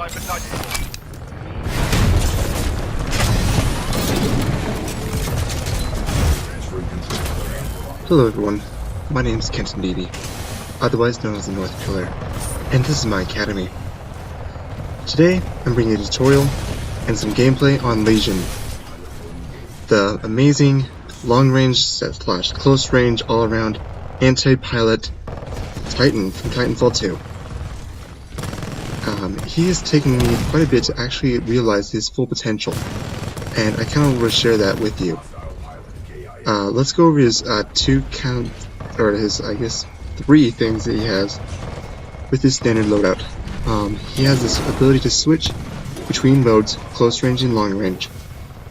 Hello everyone, my name is Kenton Beebe, otherwise known as the North Pillar, and this is my academy. Today, I'm bringing a tutorial and some gameplay on Legion, the amazing long-range / close-range all-around anti-pilot Titan from Titanfall 2. He has taken me quite a bit to actually realize his full potential, and I kind of want to share that with you. Let's go over his three things that he has with his standard loadout. He has this ability to switch between modes, close range and long range.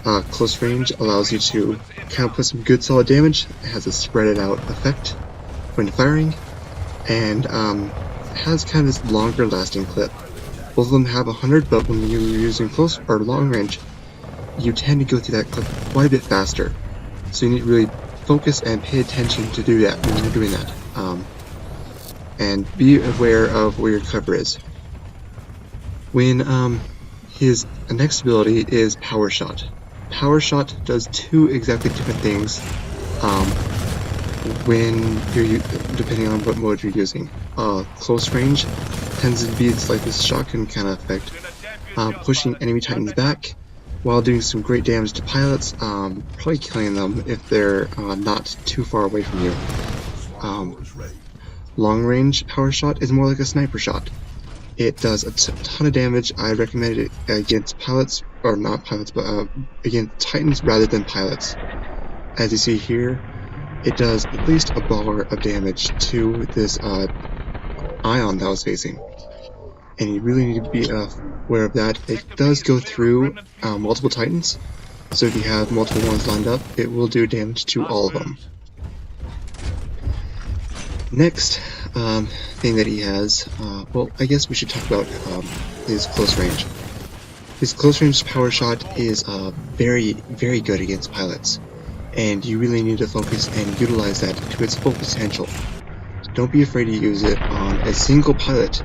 Close range allows you to kind of put some good solid damage. It has a spread it out effect when firing, and has kind of this longer lasting clip. Both of them have 100, but when you're using close or long range, you tend to go through that clip quite a bit faster. So you need to really focus and pay attention to do that when you're doing that. And be aware of where your cover is. When his next ability is Power Shot. Power Shot does two exactly different things when you're depending on what mode you're using. Close range tends to be like this shotgun kind of effect, pushing enemy titans back while doing some great damage to pilots, probably killing them if they're not too far away from you. Long range Power Shot is more like a sniper shot. It does a ton of damage. I recommend it against pilots, or not pilots, but against titans rather than pilots. As you see here, it does at least a bar of damage to this Ion that I was facing. And you really need to be aware of that. It does go through multiple titans, so if you have multiple ones lined up, it will do damage to all of them. Next thing that he has, well, I guess we should talk about his close range. His close range Power Shot is very, very good against pilots, and you really need to focus and utilize that to its full potential. Don't be afraid to use it on a single pilot,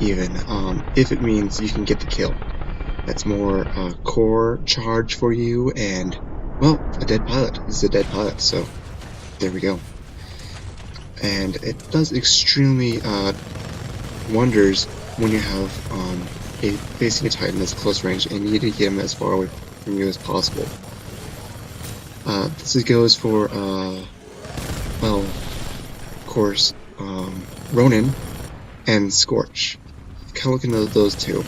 even if it means you can get the kill. That's more core charge for you, and well, a dead pilot is a dead pilot, so there we go. And it does extremely wonders when you have facing a Titan that's close range and you need to get him as far away from you as possible. This goes for well, of course, Ronin and Scorch. Kind of look into those two,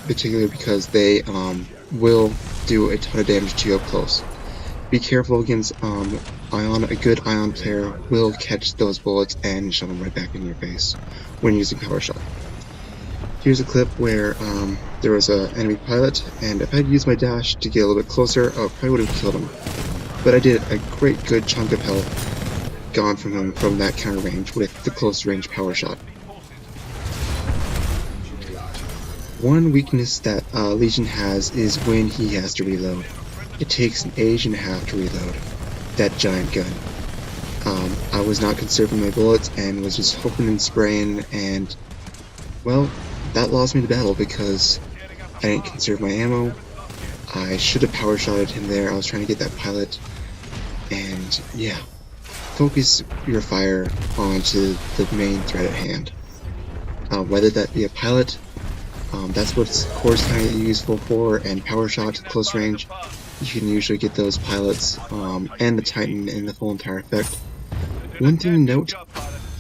particularly because they will do a ton of damage to you up close. Be careful against Ion. A good Ion player will catch those bullets and shove them right back in your face when using Power Shot. Here's a clip where there was an enemy pilot, and if I had used my dash to get a little bit closer, I probably would have killed him. But I did a good chunk of health gone from him from that counter range with the close range Power Shot. One weakness that Legion has is when he has to reload. It takes an age and a half to reload that giant gun. I was not conserving my bullets and was just hoping and spraying, and well, that lost me the battle because I didn't conserve my ammo. I should have Power Shotted him there. I was trying to get that pilot, and yeah, focus your fire onto the main threat at hand. Whether that be a pilot, that's what core is kind of useful for, and Power Shot to close range. You can usually get those pilots and the Titan in the full entire effect. One thing to note,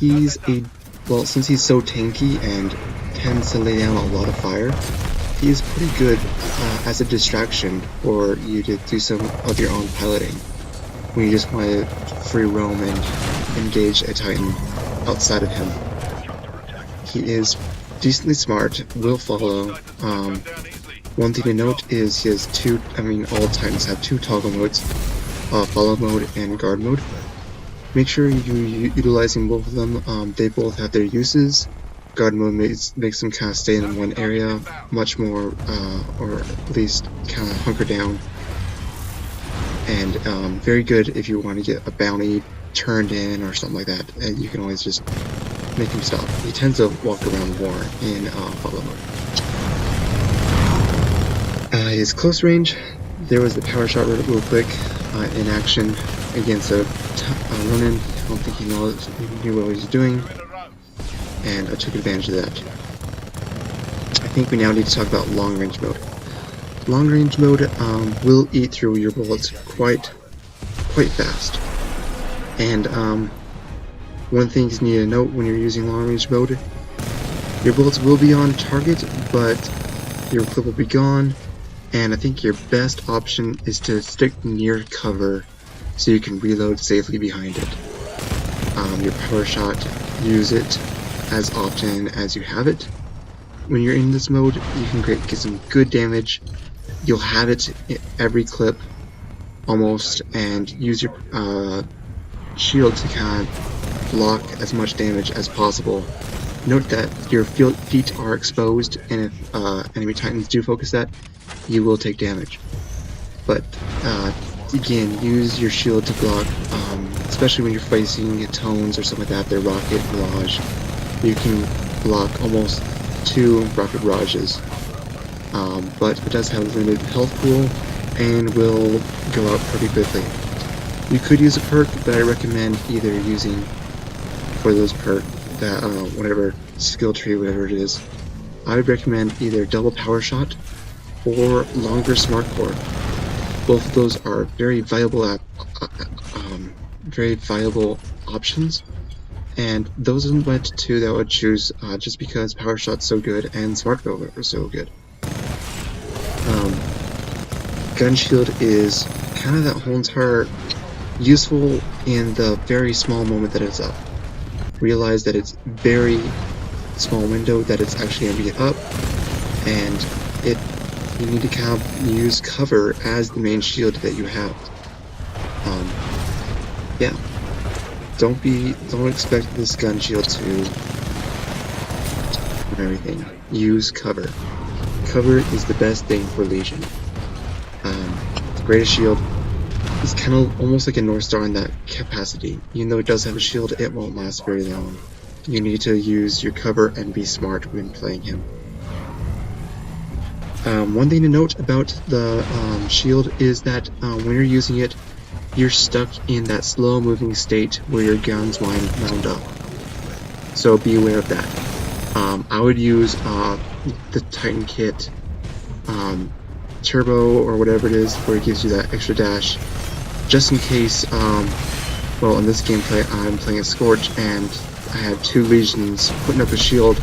since he's so tanky and tends to lay down a lot of fire, he is pretty good as a distraction for you to do some of your own piloting when you just want to free roam and engage a Titan outside of him. He is decently smart, will follow. One thing to note is he has all Titans have two toggle modes, follow mode and guard mode. Make sure you're utilizing both of them. They both have their uses. Guard mode makes them kind of stay in one area much more, or at least kind of hunker down. And very good if you want to get a bounty turned in or something like that, and you can always just make him stop. He tends to walk around more in follow mode. His close range, there was the power shot real quick in action against a Ronin. I don't think he knew what he was doing, and I took advantage of that. I think we now need to talk about long range mode. Long range mode will eat through your bullets quite fast. And one thing you need to note when you're using long range mode, your bullets will be on target, but your clip will be gone. And I think your best option is to stick near cover so you can reload safely behind it. Your power shot, use it as often as you have it. When you're in this mode, you can get some good damage. You'll have it in every clip almost, and use your shield to kind of block as much damage as possible. Note that your feet are exposed, and if enemy titans do focus that, you will take damage. But again, use your shield to block, especially when you're facing tones or something like that, their rocket barrage. You can block almost 2 rocket barrages. But it does have a limited health pool and will go out pretty quickly. You could use a perk that I recommend either using for those perk, that whatever skill tree, whatever it is. I would recommend either double power shot or longer smart core. Both of those are very viable options, and those are the two that I would choose just because power shot's so good and smart core are so good. Gun shield is kind of that whole entire useful in the very small moment that it's up. Realize that it's very small window that it's actually going to get up, and you need to kind of use cover as the main shield that you have. Yeah, don't expect this gun shield to everything. Use cover. Cover is the best thing for Legion. The greatest shield is kind of almost like a North Star in that capacity. Even though it does have a shield, it won't last very long. You need to use your cover and be smart when playing him. One thing to note about the shield is that when you're using it, you're stuck in that slow moving state where your guns mount up. So be aware of that. I would use the Titan kit turbo or whatever it is, where it gives you that extra dash, just in case. Well, in this gameplay I'm playing a Scorch, and I had 2 legions putting up a shield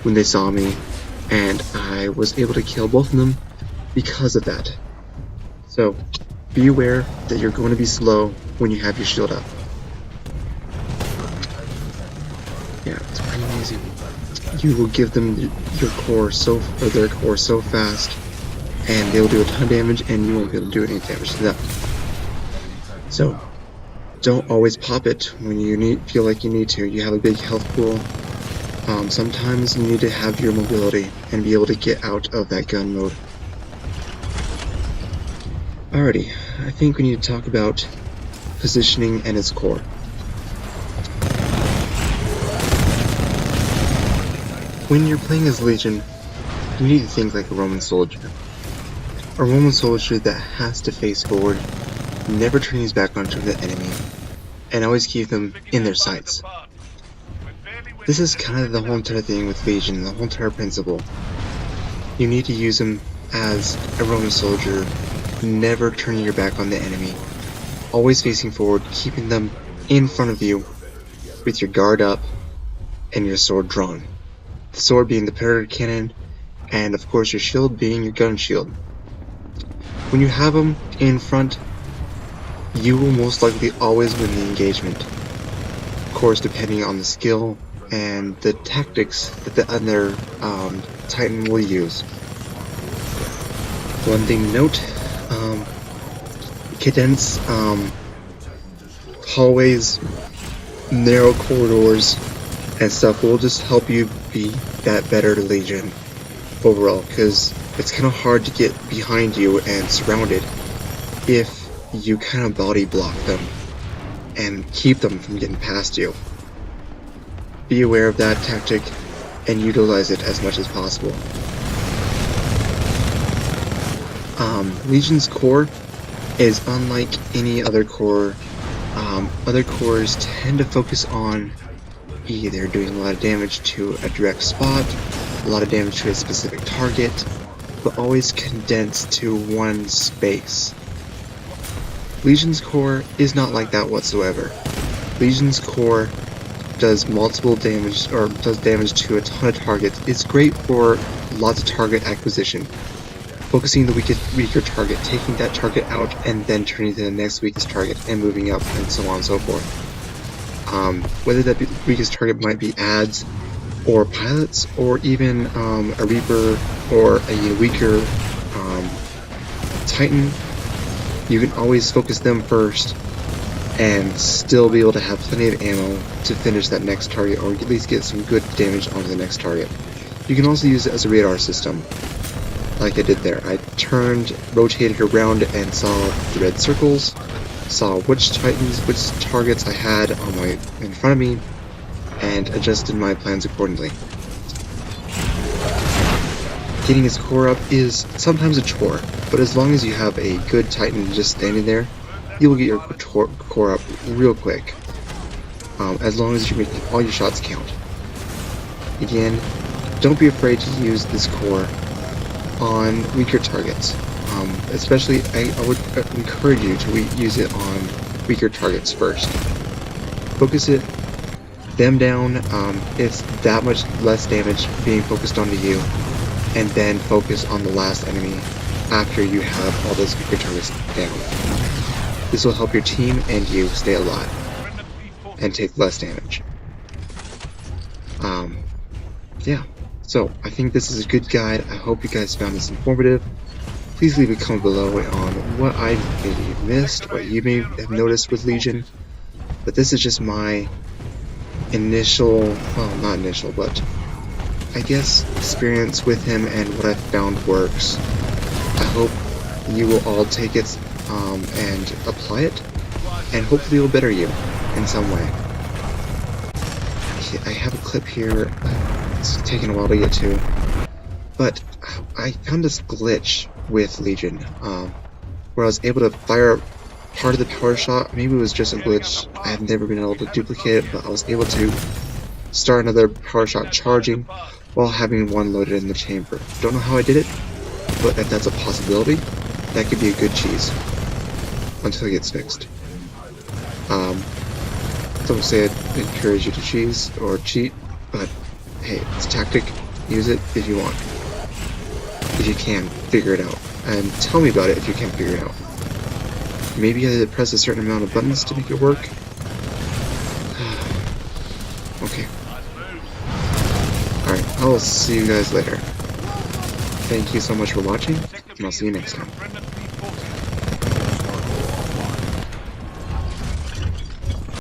when they saw me, and I was able to kill both of them because of that. So be aware that you're going to be slow when you have your shield up. Yeah, it's pretty amazing. You will give them their core so fast, and they'll do a ton of damage, and you won't be able to do any damage to them. So don't always pop it when you feel like you need to. You have a big health pool. Sometimes you need to have your mobility and be able to get out of that gun mode. Alrighty, I think we need to talk about positioning and its core. When you're playing as Legion, you need to think like a Roman soldier. A Roman soldier that has to face forward, never turn his back onto the enemy, and always keep them in their sights. This is kind of the whole entire thing with Legion, the whole entire principle. You need to use them as a Roman soldier, never turning your back on the enemy, always facing forward, keeping them in front of you with your guard up and your sword drawn. The sword being the Predator cannon, and of course your shield being your gun shield. When you have them in front, you will most likely always win the engagement. Of course, depending on the skill and the tactics that the other Titan will use. One thing to note, cadence hallways, narrow corridors, and stuff will just help you be that better Legion overall, because it's kind of hard to get behind you and surrounded if you kind of body block them and keep them from getting past you. Be aware of that tactic and utilize it as much as possible. Legion's core is unlike any other core. Other cores tend to focus on either doing a lot of damage to a direct spot, a lot of damage to a specific target, but always condensed to one space. Legion's core is not like that whatsoever. Legion's core does multiple damage, or does damage to a ton of targets. It's great for lots of target acquisition. Focusing the weaker target, taking that target out, and then turning to the next weakest target, and moving up, and so on and so forth. Whether that weakest target might be ads, or pilots, or even a Reaper, or a weaker Titan, you can always focus them first, and still be able to have plenty of ammo to finish that next target, or at least get some good damage onto the next target. You can also use it as a radar system, like I did there. I turned, rotated around, and saw the red circles, saw which Titans, which targets I had in front of me, and adjusted my plans accordingly. Getting his core up is sometimes a chore, but as long as you have a good Titan just standing there, you will get your core up real quick, as long as you're making all your shots count. Again, don't be afraid to use this core on weaker targets. Especially, I would encourage you to use it on weaker targets first. Focus them down. It's that much less damage being focused onto you, and then focus on the last enemy after you have all those weaker targets down. This will help your team and you stay alive and take less damage. Yeah. So, I think this is a good guide. I hope you guys found this informative. Please leave a comment below on what I maybe missed, what you may have noticed with Legion. But this is just my initial, well, not initial, but I guess experience with him and what I found works. I hope you will all take it and apply it, and hopefully it will better you in some way. I have a clip here. It's taken a while to get to, but I found this glitch with Legion, where I was able to fire part of the power shot. Maybe it was just a glitch. I have never been able to duplicate it, but I was able to start another power shot charging while having one loaded in the chamber. Don't know how I did it, but if that's a possibility, that could be a good cheese until it gets fixed. Don't say I'd encourage you to cheese or cheat, but hey, it's a tactic. Use it if you want. If you can, figure it out. And tell me about it if you can't figure it out. Maybe you had to press a certain amount of buttons to make it work. Okay. Alright, I'll see you guys later. Thank you so much for watching, and I'll see you next time.